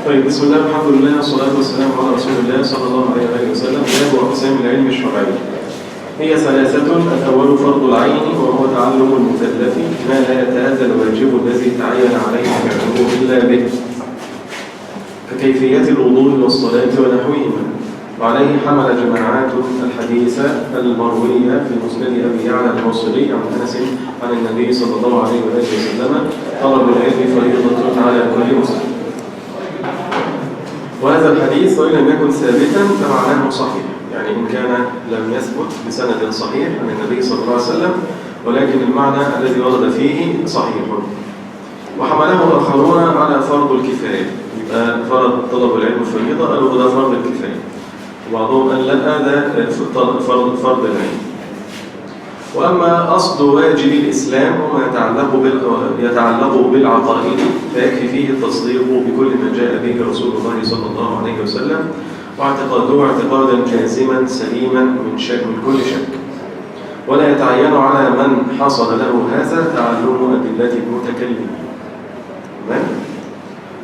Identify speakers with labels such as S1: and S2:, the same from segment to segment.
S1: طيب، بسم الله والحمد لله والصلاة والسلام على رسول الله صلى الله عليه وآله وسلم. باب أقسام العلم الشرعي. هي ثلاثة: الأول فرض العين، وهو تعلم المكلف ما لا يتأتى الواجب الذي تعين عليه فعله إلا به، ككيفية الوضوء والصلاة ونحوهما. وعليه حمل جماعات الحديث المروية في مسند أبي يعلى الموصلي عن أنس عن النبي صلى الله عليه وآله وسلم: طلب العلم فريضة على كل مسلم. وهذا الحديث وإن لم يكن ثابتا فمعناه صحيح، يعني إن كان لم يثبت بسند صحيح عن النبي صلى الله عليه وسلم، ولكن المعنى الذي ورد فيه صحيح. وحمله آخرون على فرض الكفاية، يبقى فرض طلب العلم فريضة، قالوا ده فرض الكفاية. وبعضهم قال لا، ده فرض العلم. وأما أصل واجب الإسلام وما يتعلق بالعقائد فيكفي فيه التصديق بكل ما جاء به رسول الله صلى الله عليه وسلم، واعتقاده اعتقادا جازما سليما من كل شك، ولا يتعين على من حصل له هذا تعلم أدلة المتكلمين. تمام؟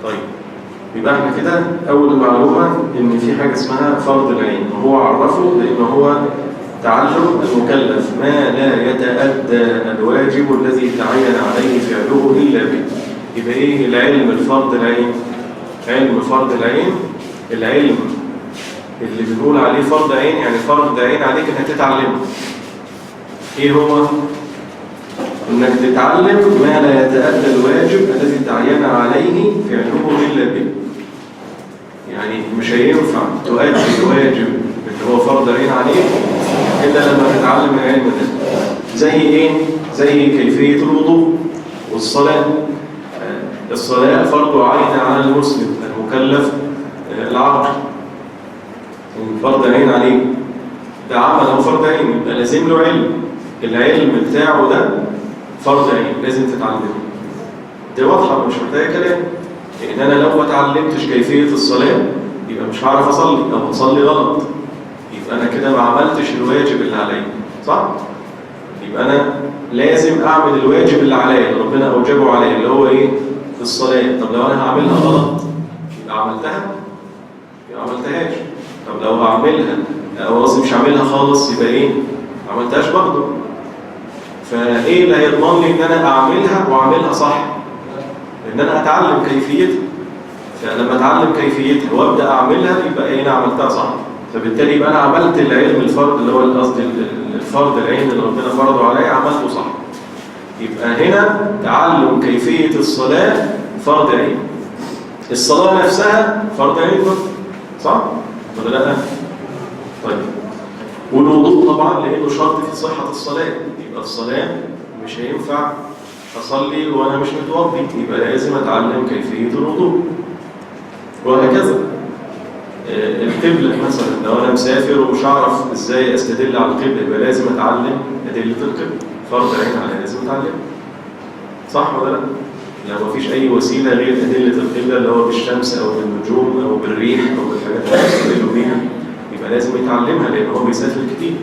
S1: طيب، يبقى احنا كده أول معلومة إن في حاجة اسمها فرض العين، وهو عرفه لأنه هو تعلم المكلف ما لا يتأدى الواجب الذي تعين عليه فعله إلا به. يبقى إيه العلم الفرض العين؟ علم فرض العين، العلم اللي بنقول عليه فرض عين، يعني فرض عين عليك إنك تتعلمه. إيه هو؟ إنك تتعلم ما لا يتأدى الواجب الذي تعين عليه فعله إلا به. يعني مش هينفع تؤدي الواجب اللي هو فرض عين عليك إلا لما تتعلم العلم ده. زي إيه؟ زي كيفية الوضوء والصلاة. الصلاة فرض عين على المسلم المكلف العاقل، فرض عين عليه، ده عمل أو فرض عين، يبقى لازم له علم. العلم بتاعه ده فرض عين، لازم تتعلمه. دي واضحة مش محتاجة كلام. لأن أنا لو ما اتعلمتش كيفية الصلاة يبقى مش هعرف أصلي أو أصلي غلط، يبقى أنا كده ما عملتش الواجب اللي عليا، صح؟ يبقى أنا لازم أعمل الواجب اللي عليا اللي ربنا أوجبه عليا، اللي هو إيه؟ في الصلاة. طب لو أنا هعملها غلط يبقى عملتها؟ يبقى ما عملتهاش. طب لو هعملها أو قصدي مش هعملها خالص يبقى إيه؟ ما عملتهاش برضه. فإيه اللي هيضمن لي إن أنا أعملها وأعملها صح؟ إن أنا أتعلم كيفيتها. فلما أتعلم كيفيتها وأبدأ أعملها يبقى إيه؟ أنا عملتها صح. فبالتالي يبقى أنا عملت العلم الفرض اللي هو قصدي الفرض العين اللي ربنا فرضه عليا، عملته صح. يبقى هنا تعلم كيفية الصلاة فرض عين. الصلاة نفسها فرض عين برضه، صح؟ ولا لا؟ طيب، والوضوء طبعا لأنه شرط في صحة الصلاة. يبقى الصلاة مش هينفع أصلي وأنا مش متوضي، يبقى لازم أتعلم كيفية الوضوء. وهكذا القبلة مثلا، لو أنا مسافر ومش هعرف إزاي أستدل على القبلة يبقى لازم أتعلم أدلة القبلة، فرض عين عليا لازم أتعلم، صح ولا لا؟ لو مفيش أي وسيلة غير أدلة القبلة اللي هو بالشمس أو بالنجوم أو بالريح أو بالحاجات اللي بيستدلوا بيها، يبقى لازم يتعلمها لأن هو بيسافر كتير.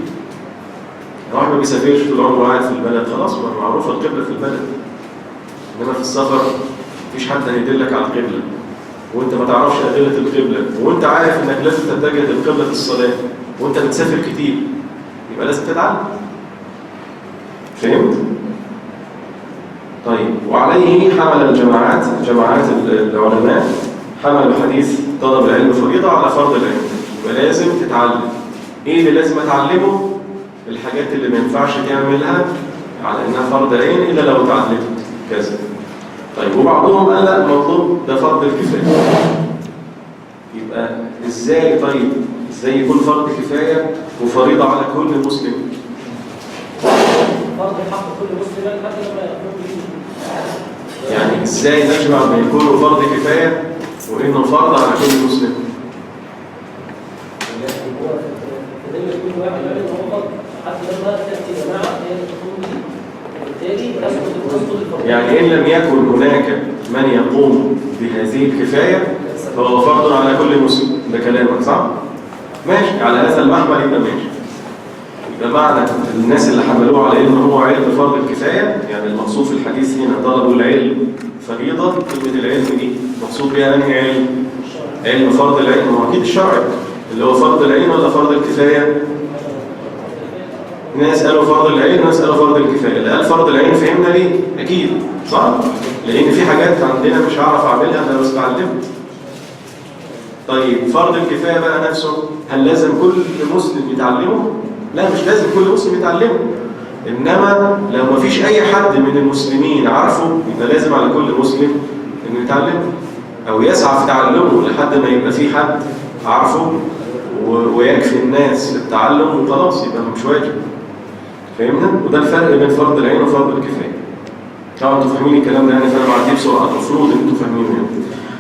S1: لو واحد ما بيسافرش طول عمره قاعد في البلد خلاص معروفة القبلة في البلد، إنما في السفر مفيش حد هيدلك على القبلة وانت ما تعرفش أدلة القبلة، وانت عارف انك لازم تتجه للقبلة في الصلاة وانت بتسافر كتير، يبقى لازم تتعلم. فهمت؟ طيب، وعليه حمل جماعات العلماء حملوا حديث طلب العلم فريضة على فرض العلم. يبقى لازم تتعلم. ايه اللي لازم اتعلمه؟ الحاجات اللي ما ينفعش تعملها على انها فرض عين الا لو اتعلمت كذا. طيب، وبعضهم قال لا، المطلوب ده فرض الكفاية. يبقى ازاي؟ طيب ازاي يكون فرض كفاية وفريضة على كل مسلم؟
S2: فرض حق كل مسلم حتى لما يكون،
S1: يعني ازاي نجمع بين كونه فرض كفاية وانه فرض على كل مسلم؟
S2: كل واحد يعمل هو فرض حتى لما تأتي جماعة هي تقوم به، وبالتالي تسقط الفرض.
S1: يعني إن لم يكن هناك من يقوم بهذه الكفاية فهو فرض على كل مسلم. ده كلامك صح؟ ماشي، على هذا المحمل يبقى ماشي. يبقى معنى الناس اللي حملوه على إنه هو علم فرض الكفاية، يعني المقصود في الحديث هنا طلبوا العلم فريضة. كلمة العلم دي مقصود بها أنهي علم؟ علم فرض العين هو أكيد الشرعي اللي هو فرض العين ولا فرض الكفاية؟ ناس قالوا فرض العين وناس قالوا فرض الكفاية. اللي قال فرض العين فهمنا ليه؟ أكيد صح؟ لأن في حاجات عندنا مش هعرف أعملها لو استعلمت. طيب فرض الكفاية بقى نفسه هل لازم كل مسلم يتعلمه؟ لا مش لازم كل مسلم يتعلمه، إنما لو ما فيش أي حد من المسلمين عارفه يبقى لازم على كل مسلم إنه يتعلمه أو يسعى في تعلمه لحد ما يبقى في حد عارفه ويكفي الناس للتعلم وخلاص يبقى مش واجب. فهمنا؟ وده الفرق بين فرض العين وفرض الكفاية. طبعا انتوا فاهمين الكلام ده يعني، فأنا بعديه بسرعة المفروض إن انتوا فاهمينه يعني.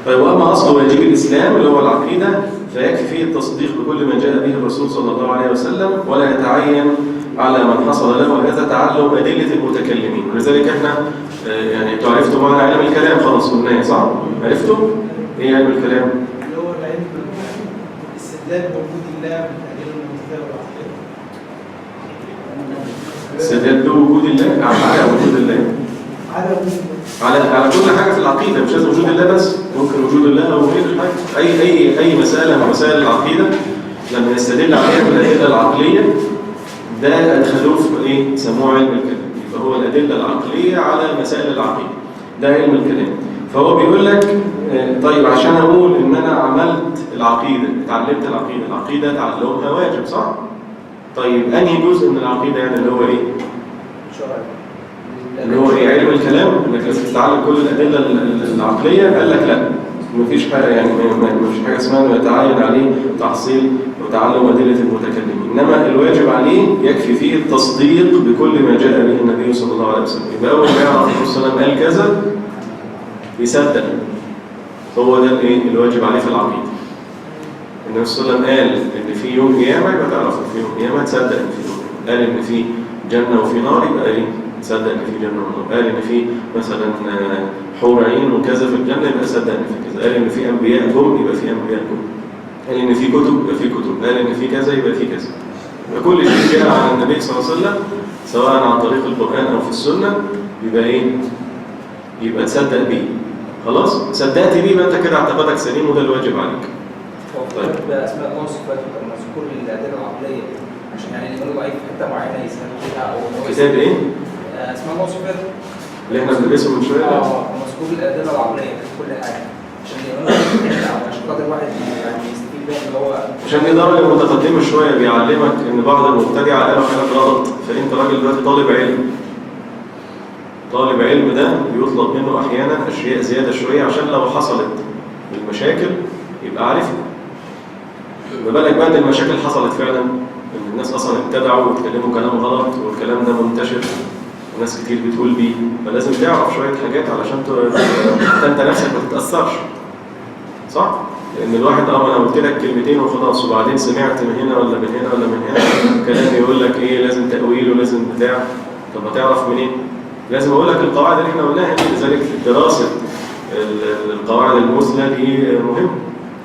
S1: طيب وأما أصل واجب الإسلام اللي هو العقيدة فيكفي فيه التصديق بكل ما جاء به الرسول صلى الله عليه وسلم ولا يتعين على من حصل له هذا تعلم أدلة المتكلمين. ولذلك احنا يعني انتوا عرفتوا معنى علم الكلام خلاص قلناه صح؟ عرفتوا؟ ايه علم الكلام؟
S3: اللي هو العلم بالاستدلال بوجود الله من أدلة المتكلم والعقيدة.
S1: استدلال بوجود الله على وجود الله. على كل حاجة في العقيدة، مش لازم وجود الله بس، ممكن وجود الله أو غير حاجة. أي مسألة من مسائل العقيدة لما يستدل عليها بالأدلة العقلية ده أدخلوه في إيه؟ سموه علم الكلام. يبقى هو الأدلة العقلية على مسائل العقيدة، ده علم الكلام. فهو بيقول لك طيب عشان أقول إن أنا عملت العقيدة، اتعلمت العقيدة تعلمها واجب صح؟ طيب أنهي جزء من العقيدة يعني اللي هو إيه؟ اللي هو ايه علم الكلام انك لازم تتعلم كل الادله العقليه. قال لك لا مفيش حاجه يعني مفيش حاجه اسمها انه يتعين عليه تحصيل وتعلم ادله المتكلمين، انما الواجب عليه يكفي فيه التصديق بكل ما جاء به النبي صلى الله عليه وسلم. يبقى اول ما يعرف الرسول صلى الله عليه وسلم قال كذا يصدق، هو ده الايه الواجب عليه في العقيده. النبي صلى الله عليه وسلم قال ان في يوم قيامه يبقى تعرف ان في يوم قيامه تصدق ان في يوم قيامه. قال ان في جنه وفي نار يبقى ايه تصدق ان في جنه ونار. قال ان في مثلا حور عين وكذا في الجنه يبقى صدق ان في كذا. قال ان في انبياء جم يبقى في انبياء جم. قال ان في كتب يبقى في كتب. قال ان في كذا يبقى في كذا. يبقى كل شيء جاء عن النبي صلى الله عليه وسلم سواء عن طريق القران او في السنه يبقى ايه يبقى تصدق بيه. خلاص صدقت بيه يبقى انت كده اعتقادك سليم وده الواجب عليك.
S4: طيب باسماء الله وصفاته مذكور الادله العقليه عشان يعني اللي ضعيف في حته معينه يسال فيها او
S1: كتاب ايه؟
S4: اسماء الله وصفاته
S1: اللي احنا بندرسه من شويه
S4: مذكور الادله العقليه في كل حاجه عشان يقولوا عشان خاطر الواحد يعني يستفيد بيها اللي هو
S1: عشان دي درجه متقدمه شويه بيعلمك ان بعض المبتدعه قالوا حاجات غلط. فانت راجل دلوقتي طالب علم ده بيطلب منه احيانا اشياء زياده شويه عشان لو حصلت المشاكل يبقى عارفها. ما بالك بقى ان المشاكل حصلت فعلا ان الناس اصلا ابتدعوا واتكلموا كلام غلط والكلام ده منتشر وناس كتير بتقول بيه، فلازم تعرف شويه حاجات علشان انت نفسك ما تتاثرش صح؟ لان الواحد انا قلت لك كلمتين وخلاص وبعدين سمعت من هنا ولا من هنا ولا من هنا كلام يقول لك ايه لازم تاويل ولازم بتاع. طب هتعرف منين؟ لازم اقول لك القواعد اللي احنا قلناها دي. لذلك دراسه القواعد المثلى دي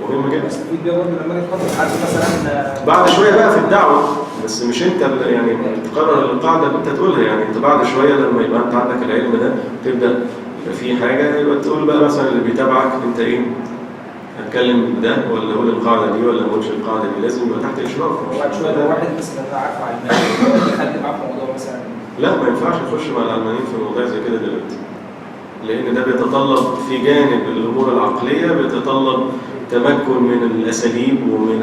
S1: مهم جدا.
S4: استفيد بيها برضه لما اجي اخاطب حد مثلا
S1: بعد شويه بقى في الدعوه، بس مش انت يعني تقرر القاعده اللي انت تقولها. يعني انت بعد شويه لما يبقى انت عندك العلم ده تبدا يبقى في حاجه يبقى تقول بقى مثلا اللي بيتابعك انت ايه هتكلم ده ولا اقول القاعده دي ولا ما اقولش القاعده دي. لازم يبقى تحت اشراف.
S4: وبعد شويه لو واحد بس لا عارف علماني يخلي معاه في موضوع مثلا
S1: لا ما ينفعش تخش مع العلمانيين في مواضيع زي كده دلوقتي، لان ده بيتطلب في جانب الامور العقليه بيتطلب تمكن من الاساليب ومن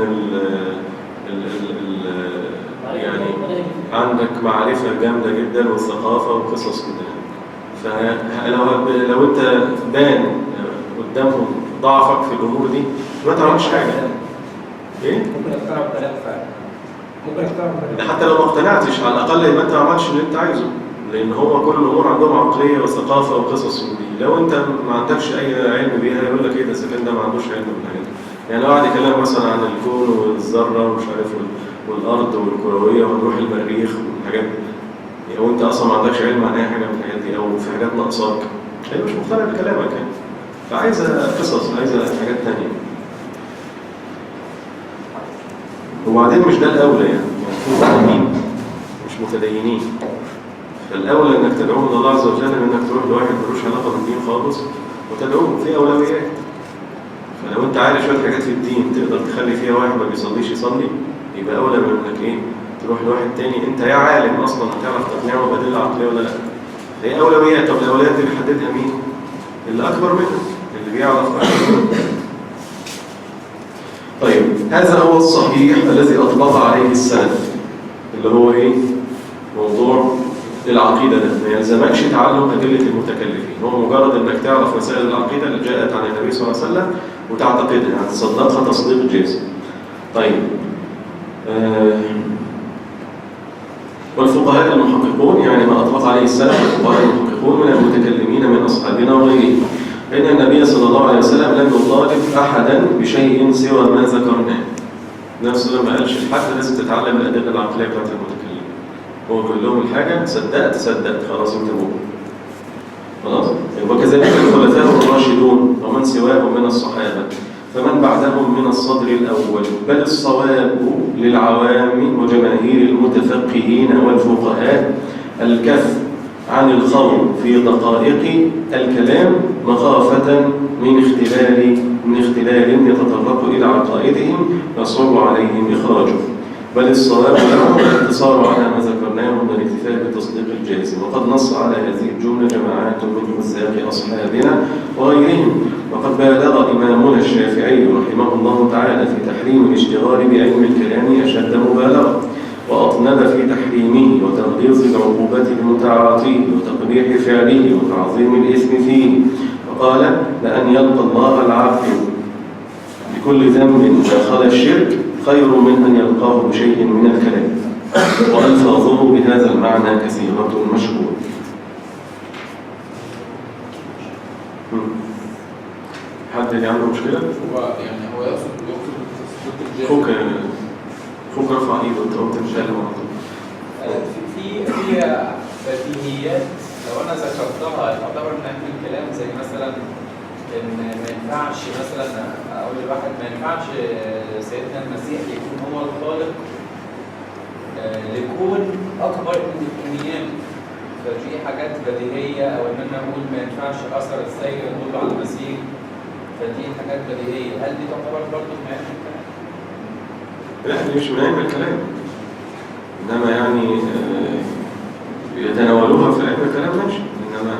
S1: يعني عندك معرفه جامده جدا والثقافه وقصص كده. فلو انت بان قدامهم ضعفك في الامور دي ما تعملش حاجه. ايه؟
S4: ممكن يقتنعوا بكلام فعلا. ممكن يقتنعوا بكلام.
S1: حتى لو ما اقتنعتش على الاقل يبقى انت ما عملتش اللي انت عايزه، لان هو كل الامور عندهم عقليه وثقافه وقصص دي. لو انت ما عندكش اي علم بيها يقول لك ايه ده اذا كان ده ما عندوش علم بالحاجات دي. يعني لو قعد يتكلم مثلا عن الكون والذره ومش عارف والارض والكرويه ونروح المريخ والحاجات دي، وانت اصلا ما عندكش علم عن اي حاجه من الحاجات دي او في حاجات ناقصاك هيبقى مش مقتنع بكلامك يعني. فعايزه قصص، عايزه حاجات ثانيه. وبعدين مش ده الاولى يعني متدينين مش متدينين. فالاولى انك تدعوهم لله عز وجل انك تروح لواحد ملوش علاقه بالدين خالص وتدعوهم في اولويات. فلو انت عارف شويه حاجات في الدين تقدر تخلي فيها واحد ما بيصليش يصلي، يبقى اولى من انك ايه تروح لواحد تاني انت يا عالم اصلا هتعرف تقنعه بديل عقليه ولا لا. هي اولويات. طب الاولويات دي بيحددها مين؟ اللي اكبر منه، اللي بيعرف أكبر منه. طيب هذا هو الصحيح الذي اطلق عليه السلف، اللي هو ايه؟ موضوع العقيدة ده ما يلزمكش تعلم أدلة المتكلفين، هو مجرد أنك تعرف مسائل العقيدة اللي جاءت عن النبي صلى الله عليه وسلم وتعتقدها، يعني تصدقها تصديق جازم. طيب والفقهاء المحققون، يعني ما أطلق عليه السلف الفقهاء المحققون من المتكلمين من أصحابنا وغيرهم، فإن النبي صلى الله عليه وسلم لم يطالب أحدا بشيء سوى ما ذكرناه. نفسه ما قالش لحد لازم تتعلم الأدلة العقلية بتاعت المتكلمين، هو بيقول لهم الحاجة صدقت خلاص انت مؤمن. خلاص. وكذلك الخلفاء الراشدون ومن سواهم من الصحابة فمن بعدهم من الصدر الأول، بل الصواب للعوام وجماهير المتفقهين والفقهاء الكف عن الخوض في دقائق الكلام مخافة من اختلال يتطرق إلى عقائدهم يصعب عليهم إخراجه، بل الصواب لهم الاقتصار على ما ذكرناه من الاكتفاء بالتصديق الجازم. وقد نص على هذه الجملة جماعات من حذاق أصحابنا وغيرهم، وقد بالغ إمامنا الشافعي رحمه الله تعالى في تحريم الاشتغال بعلم الكلام أشد مبالغة، وأطنب في تحريمه وتغليظ العقوبات المتعاطيه وتقبيح فعله وتعظيم الإثم فيه، وقال لأن يلقى الله العبد بكل ذنب داخل الشرك خير من أن يلقاه بشيء من الكلام، وألفاظه بهذا المعنى كثيرة مشهورة. حد اللي عنده مشكلة؟
S5: هو يقصد تصديق الجاهل.
S1: فوق رفع ايده وانت قلت مش قال
S5: في بديهيات لو انا ذكرتها يعتبر من علم الكلام، زي مثلا ان ما ينفعش مثلا اقول لواحد ما ينفعش سيدنا المسيح يكون هو الخالق لكون اكبر من الكونيات، فدي حاجات بديهيه. او ان انا اقول ما ينفعش اثر السير يدل على المسيح، فدي حاجات بديهيه. هل دي تعتبر برضه من علم الكلام؟
S1: لا دي مش من علم الكلام، انما يعني يتناولوها في علم الكلام ماشي، انما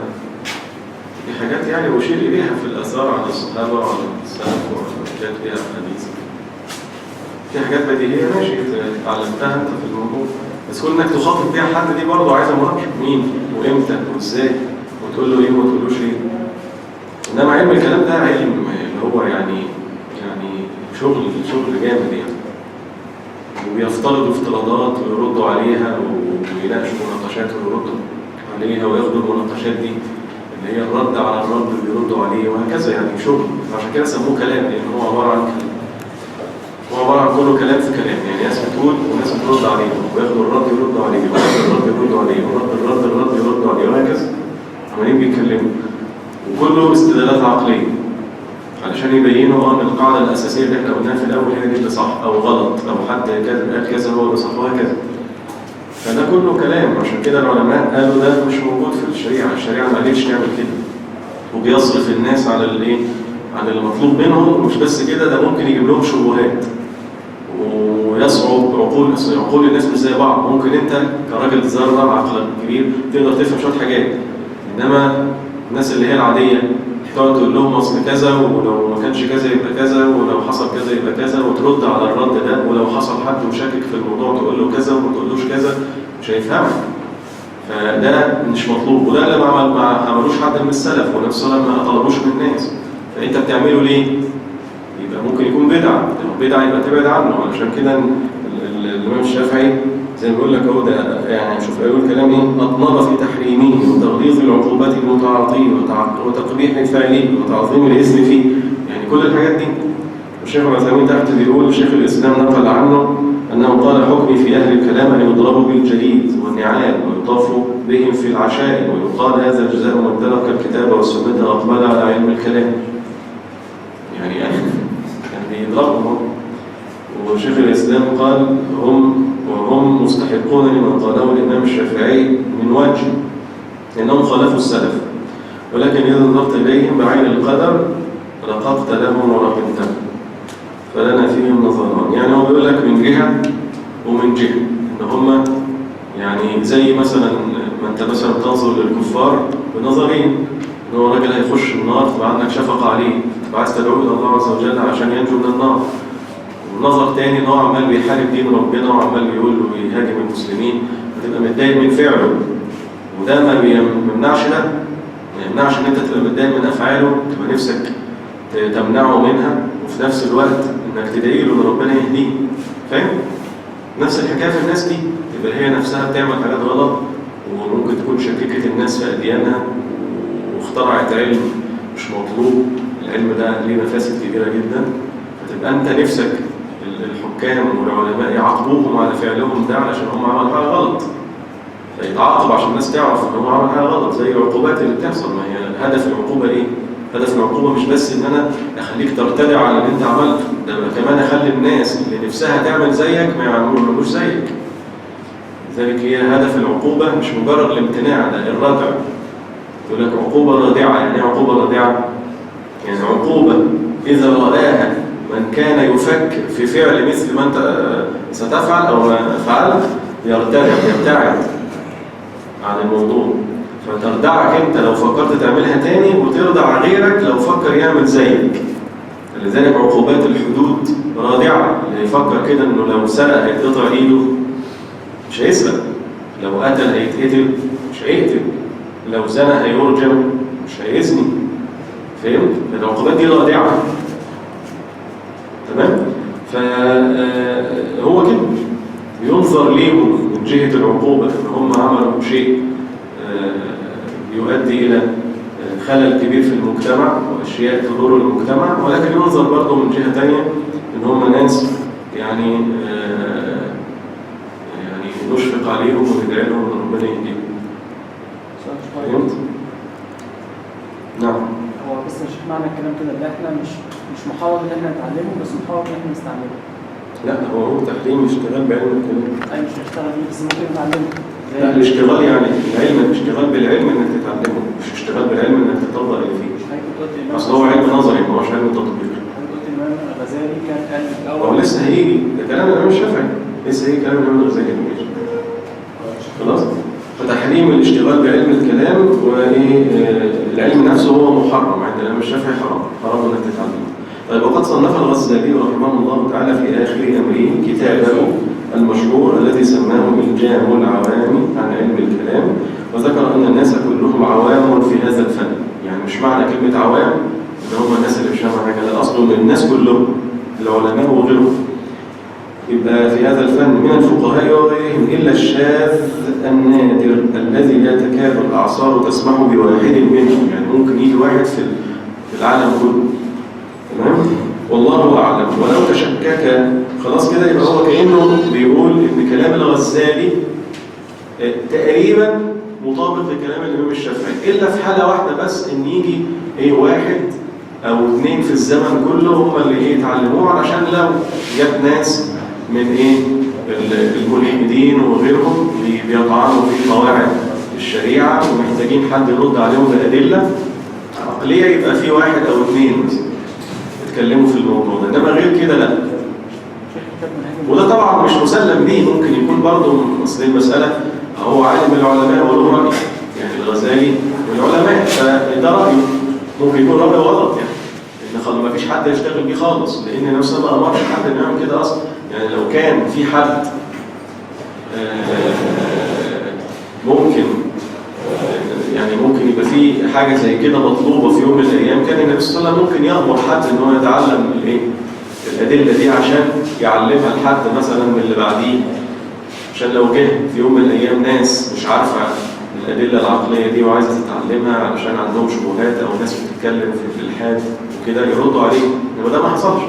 S1: دي حاجات يعني أشير إليها في الآثار عن الصحابة وعن السلف وحاجات فيها حديث. في حاجات بديهية ماشي اتعلمتها أنت في الموضوع، بس كون إنك تخاطب بيها حد دي برضه عايزة مناقشة، مين وإمتى وإزاي وتقول له إيه وما تقولوش إيه. إنما علم الكلام ده علم اللي هو يعني شغل جامد يعني، وبيفترضوا افتراضات ويردوا عليها ويناقشوا مناقشات ويردوا عليها وياخدوا المناقشات دي اللي هي الرد على الرد اللي بيردوا عليه وهكذا، يعني شغل. عشان كده سموه كلام، لان هو عباره عن كلام، هو عباره عن كله كلام في كلام، يعني ناس بتقول وناس بترد عليه وياخدوا الرد يردوا عليه وياخدوا الرد يردوا عليه الرد يردوا عليه وهكذا، عمالين بيتكلموا وكله استدلالات عقليه علشان يبينوا ان القاعده الاساسيه اللي احنا قلناها في الاول هي دي اللي صح او غلط، او حد قال كذا هو اللي صح وهكذا. فده كله كلام. عشان كده العلماء قالوا ده مش موجود في الشريعه ما قالتش تعمل كده، وبيصرف الناس على الايه، على المطلوب منهم. مش بس كده، ده ممكن يجيب لهم شبهات ويصعب عقول الناس مش زي بعض. ممكن انت كراجل ذره عقل كبير تقدر تفهم شويه حاجات، انما الناس اللي هي العاديه تقعد تقول لهم اصل كذا، ولو ما كانش كذا يبقى كذا، ولو حصل كذا يبقى كذا، وترد على الرد ده، ولو حصل حد مشكك في الموضوع تقول له كذا وما تقولوش كذا، مش هيفهمك. فده مش مطلوب، وده اللي ما عملوش حد من السلف، ونفس السلف ما طلبوش من الناس. فانت بتعمله ليه؟ يبقى ممكن يكون بدعه، لو بدعه يبقى تبعد عنه. علشان كده الامام الشافعي زي ما بيقول لك هو ده، يعني شوف يقول كلام ايه، اطنب في تحريمه وتغليظ العقوبات المتعاطيه وتقبيح فعله وتعظيم الاسم فيه، يعني كل الحاجات دي. الشيخ العثيمين تحت بيقول شيخ الاسلام نقل عنه انه قال حكمي في اهل الكلام ان يضربوا بالجليد والنعال ويطاف بهم في العشائر، ويقال هذا جزاء من ترك الكتاب والسنه واقبل على علم الكلام. يعني كان بيضربهم. وشيخ الاسلام قال وهم مستحقون لما قاله الإمام الشافعي من وجه، لأنهم خالفوا السلف، ولكن إذا نظرت إليهم بعين القدر خلقت لهم ورحمتهم فلنا فيهم نظران. يعني هو بيقول لك من جهة ومن جهة إن هم يعني زي مثلا ما أنت مثلا تنظر للكفار بنظرين، إن هو راجل هيخش النار تبقى عندك شفقة عليه، تبقى عايز تدعوه إلى الله عز وجل عشان ينجو من النار. ونظر تاني إن هو عمال بيحارب دين ربنا وعمال بيقول له بيهاجم المسلمين، فتبقى متضايق من فعله. وده ما بيمنعش ده، ما يمنعش إن أنت تبقى متضايق من أفعاله، تبقى نفسك تمنعه منها، وفي نفس الوقت إنك تدعي له إن ربنا يهديه. فاهم؟ نفس الحكاية في الناس دي، تبقى هي نفسها بتعمل حاجات غلط وممكن تكون شككت الناس في أديانها واخترعت علم مش مطلوب، العلم ده ليه مفاسد كبيرة جدا. فتبقى أنت نفسك الحكام والعلماء يعاقبوهم على فعلهم ده علشان هم عملوا حاجة غلط، فيتعاقب عشان الناس تعرف إن هو عمل حاجة غلط. زي العقوبات اللي بتحصل، ما هي هدف العقوبة إيه؟ هدف العقوبة مش بس إن أنا أخليك ترتدع على اللي أنت عملته، ده كمان أخلي الناس اللي نفسها تعمل زيك ما يعملوش زيك. لذلك هي هدف العقوبة مش مجرد الامتناع، ده الردع. يقول لك عقوبة رادعة. يعني إيه عقوبة رادعة؟ يعني عقوبة إذا رآها من كان يفكر في فعل مثل ما أنت ستفعل أو ما فعلت يبتعد عن الموضوع، فتردعك أنت لو فكرت تعملها تاني، وتردع غيرك لو فكر يعمل زيك. لذلك عقوبات الحدود رادعة. اللي يفكر كده إنه لو سرق هيتقطع إيده مش هيسرق، لو قتل هيتقتل مش هيقتل، لو زنى هيرجم مش هيزني. فهمت؟ العقوبات دي رادعة. تمام؟ فهو كده بينظر ليهم من جهة العقوبة إن هم عملوا شيء يؤدي إلى خلل كبير في المجتمع وأشياء تضر المجتمع، ولكن ينظر برضه من جهة تانية إن هم ناس يعني نشفق عليهم وندعي لهم ان ربنا يهديهم. فهمت؟ نعم.
S6: هو بس مش معنى الكلام كده ان احنا مش محرم ان احنا نتعلمه، بس محرم ان احنا نستعمله.
S1: لا، هو تحريم اشتغال بعلم الكلام.
S6: اي مش نشتغل بيه بس ممكن نتعلمه.
S1: لا، الاشتغال يعني الاشتغال بالعلم انك تتعلمه، مش اشتغال بالعلم انك تطبق اللي فيه. اصل هو علم نظري ما هوش علم تطبيقي.
S6: قلت الامام الغزالي كان قال الاول.
S1: هو لسه هيجي، ده كلام الامام الشافعي، لسه هيجي كلام الامام الغزالي. خلاص؟ فتحريم الاشتغال بعلم الكلام والعلم نفسه هو محرم عند الامام الشافعي، حرام انك تتعلمه. طيب، وقد صنف الغزالي رحمه الله تعالى في آخر أمره كتابه المشهور الذي سماه إلجام العوام عن علم الكلام، وذكر أن الناس كلهم عوام في هذا الفن. يعني مش معنى كلمة عوام إن هم الناس اللي مش فاهمة حاجة، لا، أصله من الناس كلهم، العلماء وغيرهم. يبقى في هذا الفن من الفقهاء وغيرهم إلا الشاذ النادر الذي لا تكاد الأعصار تسمح بواحد منهم. يعني ممكن يجي واحد في العالم كله. تمام؟ والله أعلم. ولو تشكك خلاص كده يبقى هو كأنه بيقول إن كلام الغزالي تقريبا مطابق لكلام الإمام الشافعي، إلا في حالة واحدة بس، إن يجي واحد أو اثنين في الزمن كله هم اللي يتعلموه، علشان لو جاب ناس من الملحدين وغيرهم اللي بيطعنوا في قواعد الشريعة ومحتاجين حد يرد عليهم بأدلة عقلية، يبقى في واحد أو اثنين يتكلموا في الموضوع ده. إنما غير كده لا. وده طبعا مش مسلم به، ممكن يكون برضه أصل المسألة هو عالم العلماء وله رأي، يعني الغزالي والعلماء، فده رأيه ممكن يكون رأي غلط، يعني إن ما فيش حد يشتغل بيه خالص، لأن نفسه ما أمرش حد إنه يعمل كده أصلا. يعني لو كان في حد ممكن يبقى في حاجة زي كده مطلوبة في يوم من الأيام، كان النبي صلى الله عليه وسلم ممكن يأمر حد إن هو يتعلم الأدلة دي عشان يعلمها لحد مثلا من اللي بعديه، عشان لو جه في يوم من الأيام ناس مش عارفة الأدلة العقلية دي وعايزة تتعلمها علشان عندهم شبهات أو ناس بتتكلم في الإلحاد وكده يردوا عليه، إنما ده ما حصلش.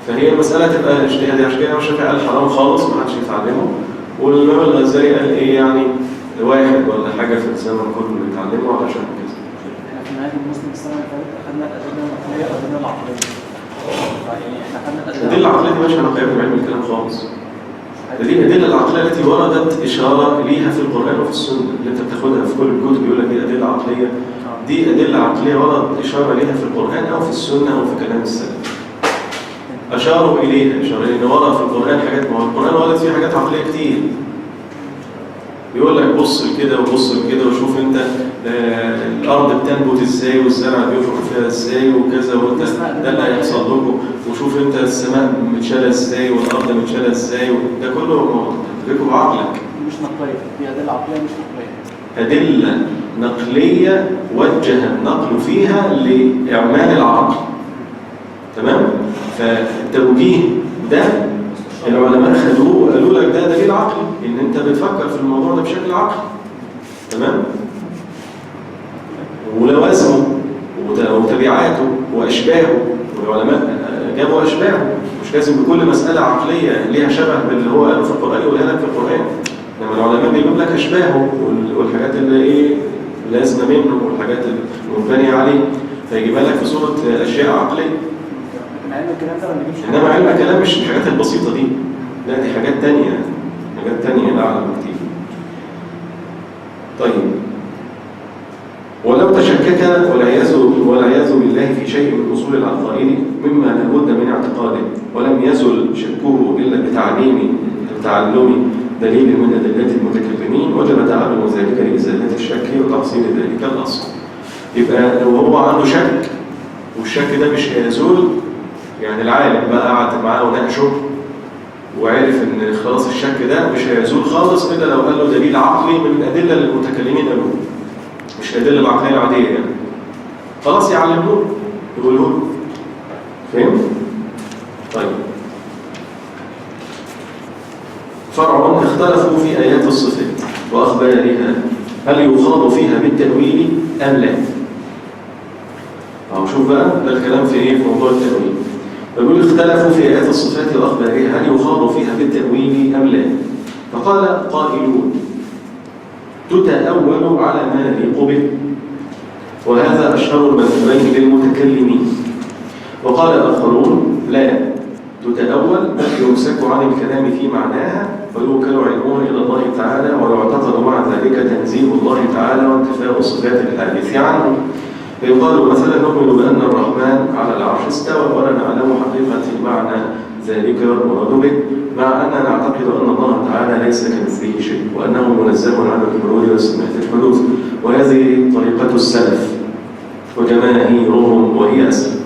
S1: فهي المسألة تبقى اجتهادية. عشان كده الشافعي قال حرام خالص ما حدش يتعلمه، والإمام الغزالي قال يعني واحد ولا حاجة في الزمن كله يتعلمه علشان كده.
S6: احنا في نهاية المسلم السنة اللي فاتت أخذنا الأدلة العقلية والأدلة العقلية. يعني احنا أخذنا
S1: الأدلة العقلية دي مش هنقيمها بعلم الكلام خالص. دي الأدلة العقلية التي وردت إشارة ليها في القرآن وفي السنة، اللي أنت بتاخدها في كل الكتب يقول لك دي أدلة عقلية دي أدلة عقلية ورد إشارة ليها في القرآن أو في السنة أو في كلام السلف. أشاروا إليها، إشارة إن ورد في القرآن حاجات، ما هو القرآن ورد فيه حاجات عقلية كتير. يقول لك بص لكده وبص لكده وشوف أنت الأرض بتنبت إزاي والزرع بيفرق فيها إزاي وكذا، وأنت ده اللي هيحصل لكم، وشوف أنت السماء متشالة إزاي والأرض متشالة إزاي، ده كله تدركه بعقلك.
S6: مش نقلية، دي أدلة عقلية مش نقلية.
S1: أدلة نقلية وجه النقل فيها لإعمال العقل. تمام؟ فالتوجيه ده العلماء خدوه وقالوا لك ده دليل عقلي، إن أنت بتفكر في الموضوع ده بشكل عقلي. تمام؟ ولوازمه وتبعاته وأشباهه، والعلماء جابوا أشباهه، مش لازم بكل مسألة عقلية ليها شبه باللي هو قاله في القرآن يقولها لك في القرآن. لما العلماء بيجيب لك أشباهه والحاجات اللي إيه لازمة منه والحاجات المبنية عليه، فيجيبها لك في صورة أشياء عقلية.
S6: لكن علم الكلام ده ما بيجيبش.
S1: إنما علم الكلام مش الحاجات البسيطة دي، لا دي حاجات تانية، حاجات تانية أعلى بكتير. طيب، ولو تشكك والعياذ بالله في شيء من أصول العقائد مما لا بد من اعتقاده، ولم يزل شكه إلا بتعلم دليل من أدلة المتكلمين، وجب تعلم ذلك لإزالة الشك وتحصيل ذلك الأصل. يبقى لو هو عنده شك والشك ده مش هيزول، يعني العالم بقى قعد معاه وناقشه وعرف ان خلاص الشك ده مش هيزول خالص الا لو قال له دليل عقلي من الادله اللي المتكلمين قالوه، مش الادله العقليه العاديه يعني. خلاص يعلموه يقولوا له. فهمت؟ طيب، فرع اختلفوا في آيات الصفات وأخبارها هل يخاض فيها بالتأويل أم لا؟ شوف بقى ده الكلام في إيه؟ في موضوع التأويل. يقول اختلفوا في آيات الصفات وأخبارها هل يخاض فيها بالتأويل أم لا؟ فقال قائلون تتأول على ما يليق به، وهذا أشهر المذهبين للمتكلمين. وقال آخرون لا تتأول بل يمسك عن الكلام في معناها ويوكل علمه إلى الله تعالى، ويعتقد مع ذلك تنزيه الله تعالى وانتفاء الصفات الحادث عنه. فيقال مثلا نؤمن بأن الرحمن على العرش استوى ولا نعلم حقيقة معنى ذلك والمراد به، مع أننا نعتقد أن الله تعالى ليس كمثله شيء وأنه منزه عن الحلول وسمات الحدوث، وهذه طريقة السلف وجماهيرهم وهي أسلم،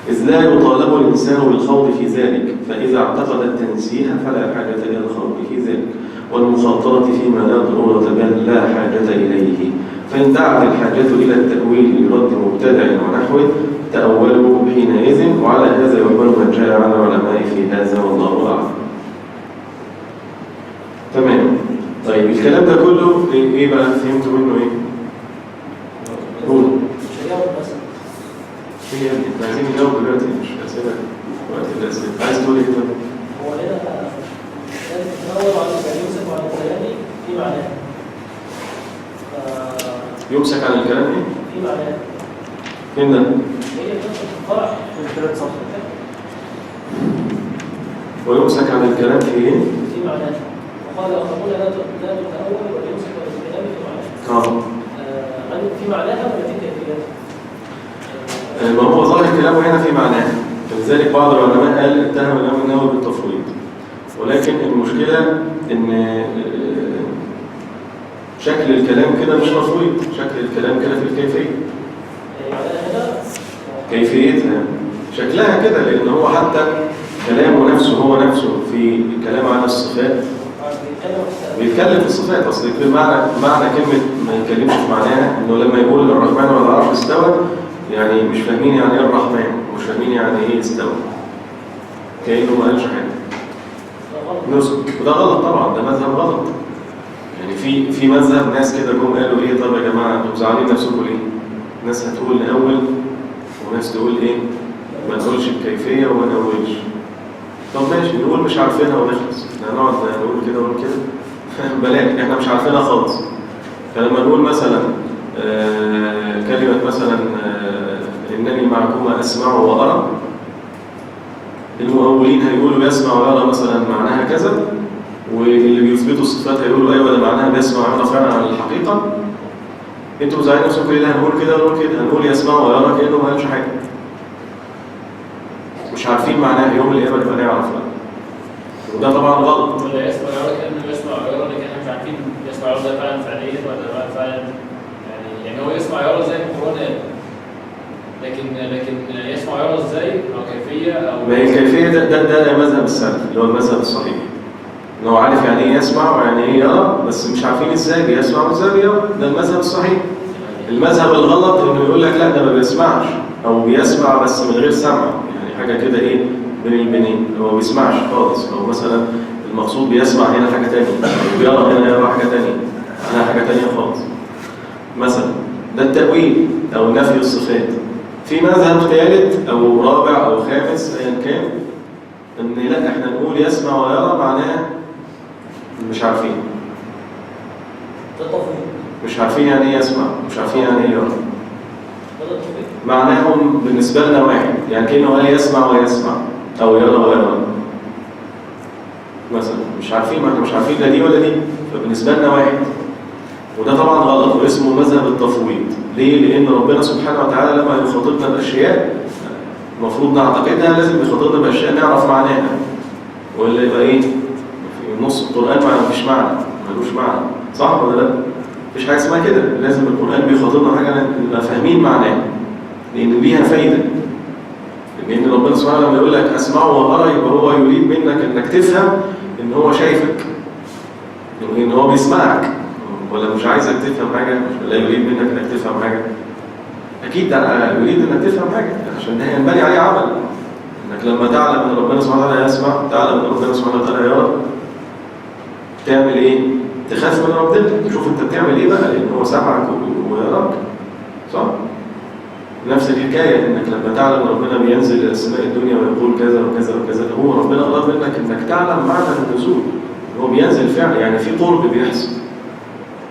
S1: إذ لا يطالب الإنسان بالخوض في ذلك، فإذا اعتقد التنزيه فلا حاجة إلى الخوض في ذلك والمخاطرة فيما لا ضرورة بل لا حاجة إليه. فإن دعت الحاجة إلى التأويل لرد مبتدع ونحوه تأولوا حينئذ، وعلى هذا يحمل ما جاء عن العلماء في هذا والله أعلم. تمام. طيب الكلام ده كله إيه بقى فهمتوا منه إيه؟ قول. هي احنا عايزين نجاوب دلوقتي مش أسئلة وقت الأسئلة. عايز تقول إيه كده؟
S2: هو هنا تتنور على يمسك عن الكلام في معناه.
S1: يمسك عن الكلام إيه؟
S2: في معناه.
S1: فين ده؟
S2: هي فرح
S6: في الثلاث صفحات.
S1: ويمسك عن الكلام في إيه؟
S2: في معناه. وقال آخرون لا تتأول ويمسك عن الكلام في معناه. في معناها ولا في كيفيتها؟
S1: ما هو ظاهر كلامه هنا في معناه، فلذلك بعض العلماء قال اتهم الإمام النووي بالتفويض، ولكن المشكلة إن شكل الكلام كده مش تفويض، شكل الكلام كده في الكيفية. كيفيتها شكلها كده، لأن هو حتى كلامه نفسه هو نفسه في الكلام عن الصفات بيتكلم في الصفات. أصل معنى كلمة ما يتكلمش في معناها إنه لما يقول الرحمن على العرش استوى، يعني مش فاهمين يعني ايه الرحمن، مش فاهمين يعني ايه استوى، كأنه ما قالش حاجه. وده غلط طبعا، ده مذهب غلط. يعني في مذهب ناس كده جم قالوا ايه، طب يا جماعه انتوا زعلانين نفسكم ليه؟ ناس هتقول الاول وناس تقول ايه؟ ما نقولش الكيفيه وما نقولش. طب ماشي نقول مش عارفينها ونخلص، احنا هنقعد نقول كده ونقول كده بلاش، احنا مش عارفينها خالص. فلما نقول مثلا كلمة مثلا إنني معكما أسمع وأرى، المؤولين هيقولوا يسمع ويرى مثلا معناها كذا، واللي بيثبتوا الصفات هيقولوا أيوة ده معناها بيسمع ويرى فعلا على الحقيقة. انتوا زعلانين نفسكم ليه؟ هنقول كده ونقول كده، هنقول يسمع ويرى كأنه ما قالش حاجة. مش عارفين معناه، يوم القيامة نبقى نعرف بقى. وده طبعا غلط.
S2: ولا يسمع يرى كأنه يسمع ويرى، لكن احنا مش عارفين يسمع يرى ده فعلا فعليا ولا بقى فعلا يعني هو يسمع يرى زي ما القرآن قال. لكن يسمع يرى ازاي او كيفيه او
S1: ما هي الكيفية ده مذهب السلف اللي هو المذهب الصحيح. ان هو عارف يعني ايه يسمع ويعني ايه يرى، بس مش عارفين ازاي بيسمع وازاي بيرى. ده المذهب الصحيح. المذهب الغلط انه يقول لك لا ده ما بيسمعش، او بيسمع بس من غير سمع، يعني حاجه كده ايه بين البنين، هو ما بيسمعش خالص، او مثلا المقصود بيسمع هنا حاجه ثانيه، وبيرى هنا يرى حاجه ثانيه، هنا حاجه ثانيه خالص. مثلا ده التأويل او نفي الصفات. في مذهب ثالث او رابع او خامس ايا كان، ان لا احنا نقول يسمع ويرى معناه مش عارفين.
S2: ده تفويض.
S1: مش عارفين يعني ايه يسمع، مش عارفين يعني ايه يرى.
S2: ده تفويض.
S1: معناهم بالنسبه لنا واحد، يعني كأنه قال يسمع ويسمع او يرى ويرى. مثلا مش عارفين، ما احنا مش عارفين لا دي ولا دي، فبالنسبه لنا واحد. وده طبعا غلط واسمه مذهب التفويض. ليه؟ لان ربنا سبحانه وتعالى لما يخاطبنا باشياء المفروض نعتقدها، لازم يخاطبنا باشياء نعرف معناها. ولا يبقى ايه؟ في نص القران ما فيش معنى، ملوش معنى، صح ولا لا؟ مفيش حاجه اسمها كده، لازم القران بيخاطبنا حاجه نبقى فاهمين معناها، لان ليها فايده. لان ربنا سبحانه وتعالى لما يقول لك اسمع وارى، يبقى هو يريد منك انك تفهم ان هو شايفك، ان هو بيسمعك، ولا مش عايزك تفهم حاجه، ولا يريد منك انك تفهم حاجه. اكيد يريد انك تفهم حاجه، عشان ده ينبني عليه عمل. انك لما تعلم ان ربنا سبحانه وتعالى يسمع، تعلم ان ربنا سبحانه وتعالى يرى، تعمل ايه؟ تخاف من ربنا، تشوف انت بتعمل ايه بقى، لان هو سمعك ويراك، صح؟ نفس الحكايه، انك لما تعلم ان ربنا بينزل الى سماء الدنيا ويقول كذا وكذا وكذا، هو ربنا اراد منك انك تعلم معنى النزول. هو بينزل فعلا، يعني في قرب بيحصل.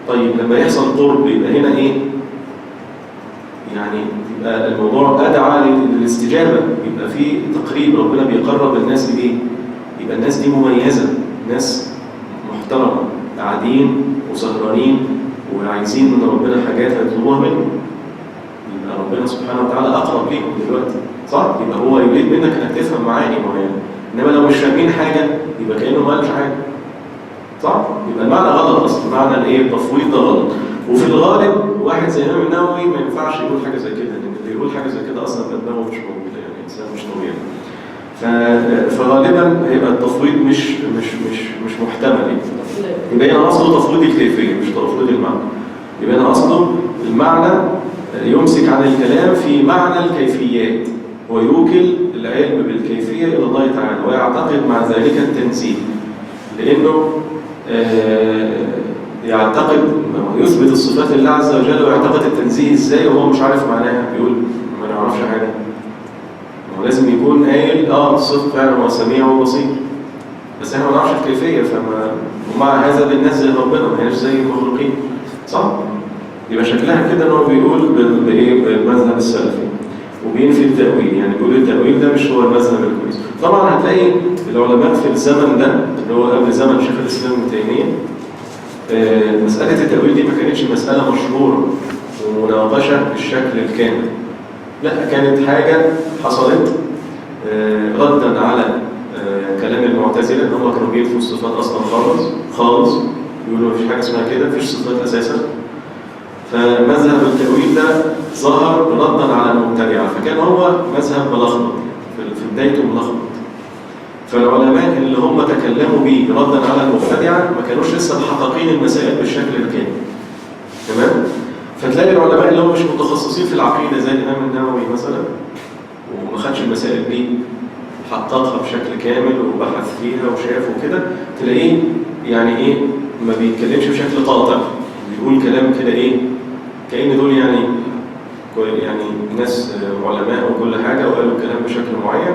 S1: طيب لما يحصل قرب يبقى هنا ايه؟ يعني يبقى الموضوع ادعى للاستجابه، يبقى في تقريب، ربنا بيقرب الناس لايه؟ يبقى الناس دي مميزه، ناس محترمه، قاعدين وسهرانين وعايزين من ربنا حاجات هيطلبوها منه. يبقى ربنا سبحانه وتعالى اقرب ليهم دلوقتي، صح؟ يبقى هو يريد منك انك تفهم معاني معينه. انما لو مش فاهمين حاجه يبقى كانه ما قالش حاجه، صح؟ يبقى المعنى غلط اصلا، معنى الايه؟ التفويض ده غلط. وفي الغالب واحد زي الامام النووي ما ينفعش يقول حاجه زي كده، لان اللي يقول حاجه زي كده اصلا دماغه مش موجوده، يعني انسان مش طبيعي. فغالبا هيبقى التفويض مش محتمل. يبقى هنا قصده تفويض الكيفيه مش تفويض المعنى. يبقى هنا قصده المعنى يمسك عن الكلام في معنى الكيفيات، ويوكل العلم بالكيفيه الى الله تعالى، ويعتقد مع ذلك التنزيه، لانه يعتقد يثبت الصفات لله عز وجل، ويعتقد التنزيه ازاي وهو مش عارف معناها، بيقول ما نعرفش حاجه. هو لازم يكون قايل الصفه فعلا هو سميع وبصير، بس احنا ما نعرفش الكيفيه، ومع هذا بننزل ربنا، ما هيش زي المخلوقين، صح؟ يبقى شكلها كده ان هو بيقول بايه؟ بالمذهب السلفي، وبينفي التأويل، يعني بيقول التأويل ده مش هو المذهب الكويس. طبعا هتلاقي العلماء في الزمن ده اللي هو قبل زمن شيخ الاسلام ابن تيميه، مسألة التأويل دي ما كانتش مسألة مشهورة ومناقشة بالشكل الكامل. لا، كانت حاجة حصلت ردا على كلام المعتزلة، ان هم كانوا بينفوا الصفات اصلا خالص، بيقولوا مفيش حاجة اسمها كده، مفيش صفات اساسا. فمذهب التأويل ده ظهر ردا على المبتدعة، فكان هو مذهب ملخبط في بدايته ملخبط. فالعلماء اللي هم تكلموا بيه ردا على المبتدعة ما كانوش لسه محققين المسائل بالشكل الكامل، تمام؟ فتلاقي العلماء اللي هم مش متخصصين في العقيدة زي الإمام النووي مثلا، وما خدش المسائل دي حققها بشكل كامل وبحث فيها وشاف وكده، تلاقيه يعني ايه ما بيتكلمش بشكل قاطع، بيقول كلام كده ايه كأن دول يعني ناس علماء وكل حاجة وقالوا الكلام بشكل معين،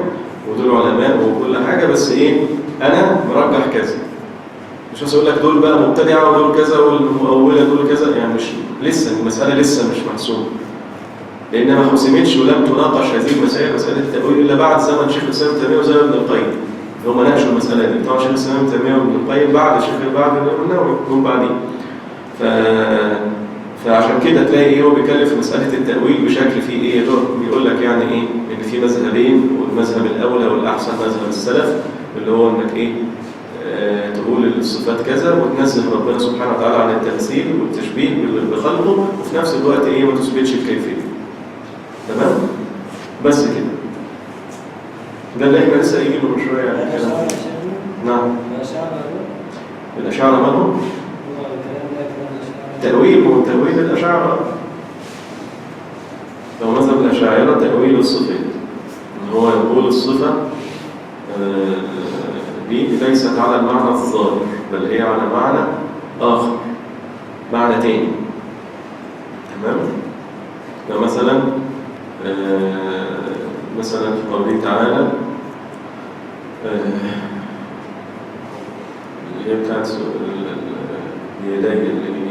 S1: ودول علماء وكل حاجة، بس ايه انا مرجح كذا. مش بس اقول لك دول بقى مبتدعة ودول كذا والمؤولة دول كذا، يعني مش لسه المسألة لسه مش محسومة، لأن ما حسمتش ولم تناقش هذه المسائل، مسألة التأويل، إلا بعد زمن شيخ الإسلام ابن تيمية وزمن ابن القيم. هم ناقشوا المسألة دي. طبعا شيخ الإسلام ابن تيمية وابن القيم بعد الإمام النووي، هم بعدين. فعشان كده تلاقي ايه هو بيتكلم في مساله التاويل بشكل فيه ايه بيقول لك يعني ايه ان في مذهبين، والمذهب الاولى والاحسن مذهب السلف اللي هو انك ايه تقول الصفات كذا وتنزه ربنا سبحانه وتعالى عن التمثيل والتشبيه بخلقه، وفي نفس الوقت ايه ما تثبتش الكيفيه. تمام؟ بس كده. ده اللي احنا لسه قايلينه من شويه يعني كده. نعم. الاشاعره مالهم؟ تأويل وتأويل الأشاعرة. لو مذهب الأشاعرة تأويل الصفات، إن هو يقول الصفة دي ليست على المعنى الظاهر، بل هي على معنى آخر، معنى تاني. تمام؟ فمثلا مثلا في قوله تعالى اللي هي بتاعت اليدين اللي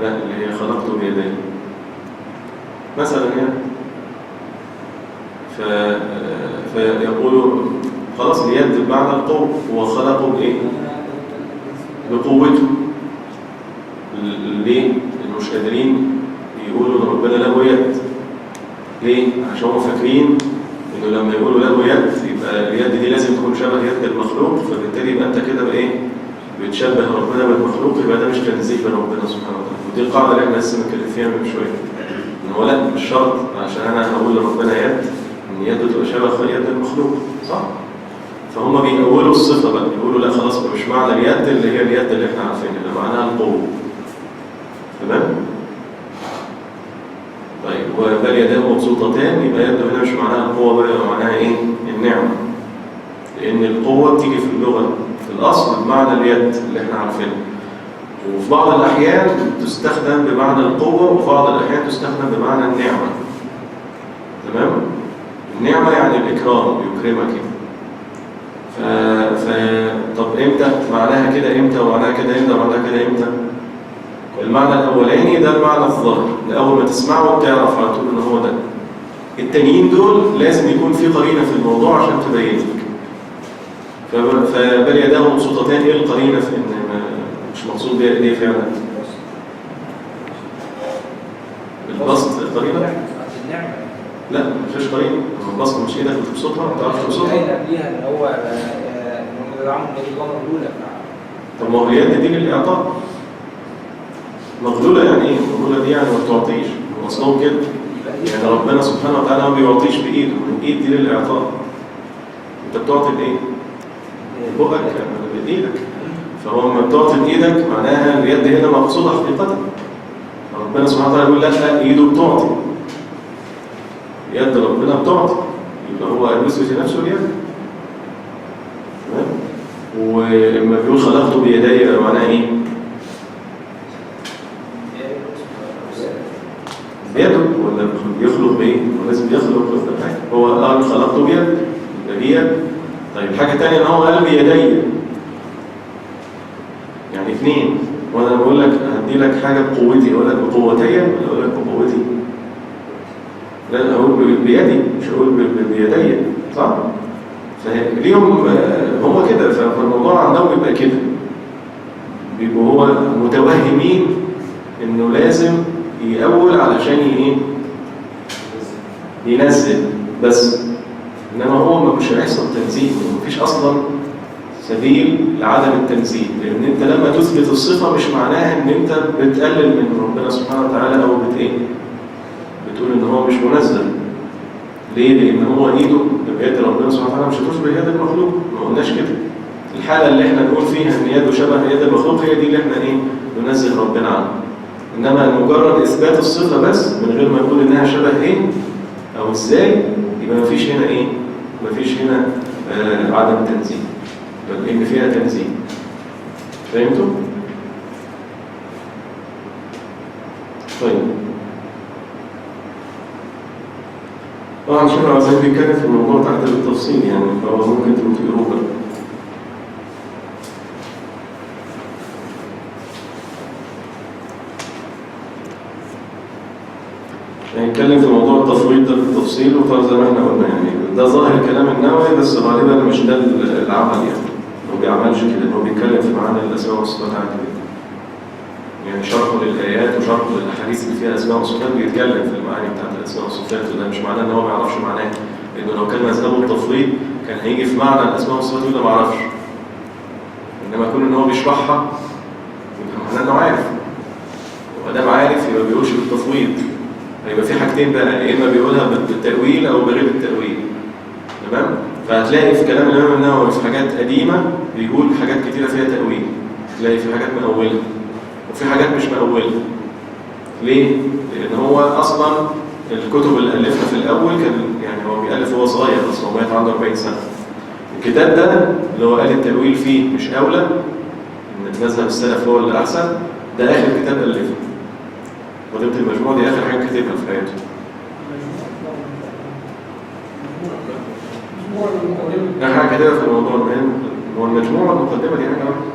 S1: لا اللي هي خلقته بيديه مثلا يعني فيقولوا خلاص اليد بمعنى القوة، هو خلقه بإيه؟ بقوته. ليه؟ مش قادرين يقولوا ان ربنا له يد. ليه؟ عشان هم فاكرين انه لما يقولوا له يد يبقى اليد دي لازم تكون شبه يد المخلوق، فبالتالي يبقى انت كده بايه؟ بتشبه ربنا بالمخلوق، يبقى ده مش تنزيه لربنا سبحانه وتعالى. ودي القاعده اللي احنا لسه متكلمين فيها من شويه. ان هو لا مش شرط عشان انا هقول لربنا يد ان يده تبقى شبه يد المخلوق، صح؟ فهم بيأولوا الصفه بقى، يقولوا لا خلاص مش معنى اليد اللي هي اليد اللي احنا عارفينها، ده معناها القوه. تمام؟ طيب وبل يداه مبسوطتان، يبقى يده هنا مش معناها القوه بقى، معناها ايه؟ النعمه. لان القوه بتيجي في اللغه في الاصل بمعنى اليد اللي احنا عارفينها، وفي بعض الاحيان تستخدم بمعنى القوه، وفي بعض الاحيان تستخدم بمعنى النعمه. تمام؟ النعمه يعني الاكرام، يكرمك. طب امتى معناها كده، امتى ومعناها كده امتى ومعناها كده امتى؟ المعنى الاولاني ده المعنى الظاهر، اول ما تسمعه بتعرف على طول ان هو ده. التانيين دول لازم يكون في قرينه في الموضوع عشان تبين لك. فبل يداه مبسوطتان، ايه القرينه في ان مش مقصود بيها ايديه فعلا؟ البسط القرينه؟
S4: النعمه.
S1: لا مفيش قرينه، البسط مش ايدك بتبسطها، ما تعرفش تبسطها.
S4: قبليها ان هو عمل الله مغلوله.
S1: طب ما هو اليد دي للاعطاء. مغلوله يعني ايه؟ مغلوله دي يعني ما بتعطيش، اصلهم كده. يعني ربنا سبحانه وتعالى ما بيعطيش بايده، الايد دي للاعطاء. انت بتعطي بايه؟ بقك بايدك. فهو لما بتعطي بايدك معناها اليد هنا مقصوده حقيقه. ربنا سبحانه وتعالى يقول لا ايده بتعطي، يد ربنا بتعطي، يبقى هو يثبت نفسه اليد. تمام؟ ولما بيقول خلقته بيدي يبقى معناها ايه؟ بيده، ولا بيخلق بايه؟ هو لازم يخلق بحاجه. هو قال خلقته بيد، يبقى بيد. طيب حاجه ثانيه ان هو قال بيدي، يعني اثنين. وانا بقول لك هدي لك حاجه بقوتي، اقول لك بقوتي ولا اقول لك بقوتي؟ لا اقول بيدي، مش اقول بيدي، صح؟ فليهم هم كده، فالموضوع عندهم بيبقى كده، بيبقوا هو متوهمين انه لازم يأول علشان ايه؟ ينزل بس. انما هو مش هيحصل تنزيل، مفيش اصلا سبيل لعدم التنزيل، لان انت لما تثبت الصفه مش معناها ان انت بتقلل من ربنا سبحانه وتعالى او بتقول ان هو مش منزل. ليه؟ لان هو ايده بيد ربنا سبحانه وتعالى مش هتشبه يد المخلوق، ما قلناش كده. الحاله اللي احنا نقول فيها ان يده شبه يد المخلوق هي دي اللي احنا ننزل ربنا عنها. انما مجرد اثبات الصفه بس من غير ما نقول انها شبه ايه او ازاي، يبقى مفيش هنا مفيش هنا عدم تنزيل، بل ان فيها تنزيل. فهمتوا؟ طيب طبعا شيخ عايزين بيتكلم في الموضوع تحت بالتفصيل يعني، فهو ممكن تقروه بقى. هنتكلم في موضوع التفويض ده بالتفصيل، وطبعا زي ما احنا قلنا يعني ده ظاهر كلام النووي، بس غالبا مش ده العمل يعني، ما بيعملش كده، هو بيتكلم في معاني الاسماء والصفات عادي. يعني شرحه للآيات وشرحه للأحاديث اللي فيها أسماء وصفات بيتكلم في المعاني بتاعت الأسماء والصفات، وده مش معناه إن هو ما يعرفش معناه، لأنه لو كان مذهبه التفويض كان هيجي في معنى الأسماء والصفات وده ما يعرفش. إنما يكون إن هو بيشرحها يبقى معناه إنه عارف، وما دام عارف يبقى بيقولش بالتفويض. هيبقى في حاجتين بقى، يا إما بيقولها بالتأويل أو بغير التأويل. تمام؟ فهتلاقي في كلام الإمام النووي في حاجات قديمة بيقول حاجات كتيرة فيها تأويل، تلاقي في حاجات مأولة وفي حاجات مش مأولة. ليه؟ لأن هو أصلا الكتب اللي ألفها في الأول كان يعني هو بيألف وهو صغير أصلا، هو مات عنده 40 سنة. الكتاب ده اللي هو قال التأويل فيه مش أولى، إن مذهب السلف هو اللي أحسن، ده آخر كتاب ألفه. وضبط المجموعة دي آخر حاجة كتبها في حياته. آخر حاجة كتبها في الموضوع المهم هو المجموعة. المقدمة دي حاجة واحدة،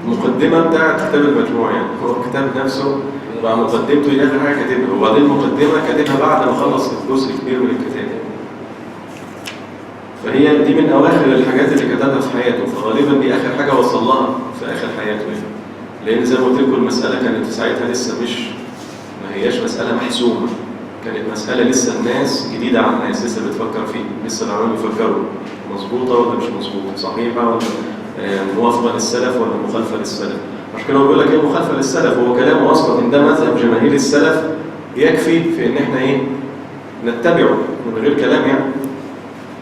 S1: المقدمة بتاعت كتاب المجموعة، يعني هو الكتاب نفسه مع مقدمته دي آخر حاجة كاتبها، وبعدين المقدمة كاتبها بعد ما خلص جزء كبير من الكتاب. فهي دي من أواخر الحاجات اللي كتبها في حياته، فغالبا دي آخر حاجة وصل لها في آخر حياته يعني. لأن زي ما قلت لكم المسألة كانت في ساعتها لسه ما هياش مسألة محسومة، كانت مسألة لسه الناس جديدة على الناس، لسه بتفكر فيه، لسه العلماء بيفكروا مظبوطة ولا مش مظبوطة، صحيحة ولا موافقة للسلف ولا مخالفة للسلف. عشان كده بيقول لك ايه مخالفة للسلف، هو كلامه اصلا ان ده مذهب جماهير السلف يكفي في ان احنا ايه نتبعه من غير كلام يعني.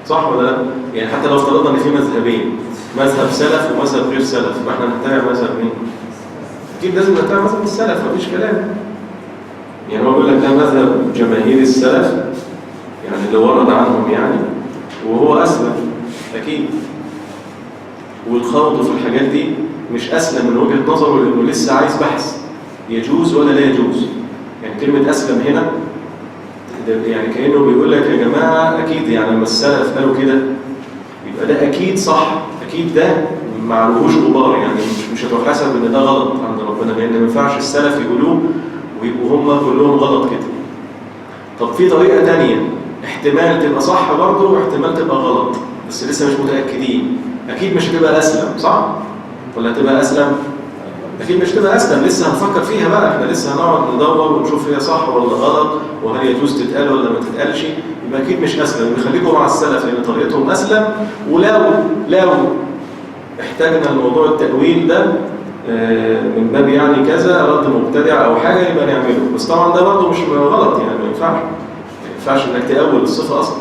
S1: صح ولا لا؟ يعني حتى لو افترضنا ان في مذهبين، مذهب سلف ومذهب غير سلف، فاحنا نتبع مذهب مين؟ اكيد لازم نتبع مذهب السلف، مفيش كلام. يعني هو بيقول لك ده مذهب جماهير السلف، يعني اللي ورد عنهم يعني، وهو اسلم اكيد. والخوض في الحاجات دي مش أسلم من وجهة نظره، لأنه لسه عايز بحث يجوز ولا لا يجوز. يعني كلمة أسلم هنا يعني كأنه بيقول لك يا جماعة أكيد يعني لما السلف قالوا كده يبقى ده أكيد صح، أكيد ده معلوش غبار، يعني مش هتحسب إن ده غلط عند ربنا، لأن ما ينفعش السلف يقولوه ويبقوا هم كلهم غلط كده. طب في طريقة تانية احتمال تبقى صح برضه واحتمال تبقى غلط، بس لسه مش متأكدين. أكيد مش هتبقى أسلم، صح؟ ولا هتبقى أسلم؟ أكيد مش هتبقى أسلم، لسه هنفكر فيها بقى، إحنا لسه هنقعد ندور ونشوف هي صح ولا غلط، وهل يجوز تتقال ولا ما تتقالش. يبقى أكيد مش أسلم، خليكم مع السلف لأن طريقتهم أسلم. ولو احتاجنا الموضوع التأويل ده من باب يعني كذا رد مبتدع أو حاجة يبقى نعمله، بس طبعا ده برضه مش غلط يعني، ما ينفعش إنك تأول الصفة أصلا.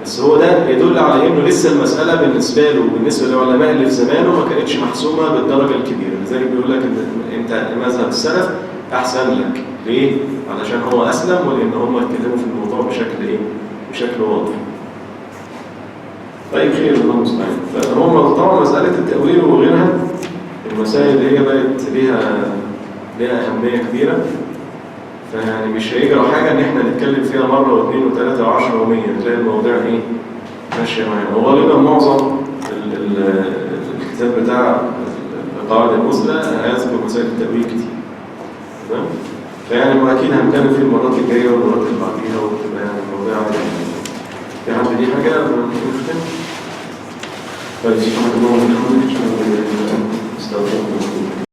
S1: بس هو ده يدل على انه لسه المساله بالنسبه له وبالنسبه للعلماء اللي في زمانه ما كانتش محسومه بالدرجه الكبيره، لذلك بيقول لك انت مذهب السلف احسن لك. ليه؟ علشان هو اسلم، ولان هم اتكلموا في الموضوع بشكل واضح. طيب خير، الله المستعان. فهم طبعا مساله التاويل وغيرها المسائل اللي هي بقت ليها اهميه كبيره، فيعني مش هيجرى حاجة إن إحنا نتكلم فيها مرة واثنين وثلاثة وعشرة و100، تلاقي المواضيع إيه ماشية معانا. وغالبا معظم الكتاب بتاع القواعد المثلى هيذكر مسائل التأويل كتير. تمام؟ فيعني أكيد هنتكلم في المرات الجاية والمرات اللي بعديها، وتبقى يعني المواضيع في حد دي حاجة ممكن؟ طيب سبحانك اللهم وبحمدك أشهد أن لا إله إلا أنت أستغفرك وأتوب إليك.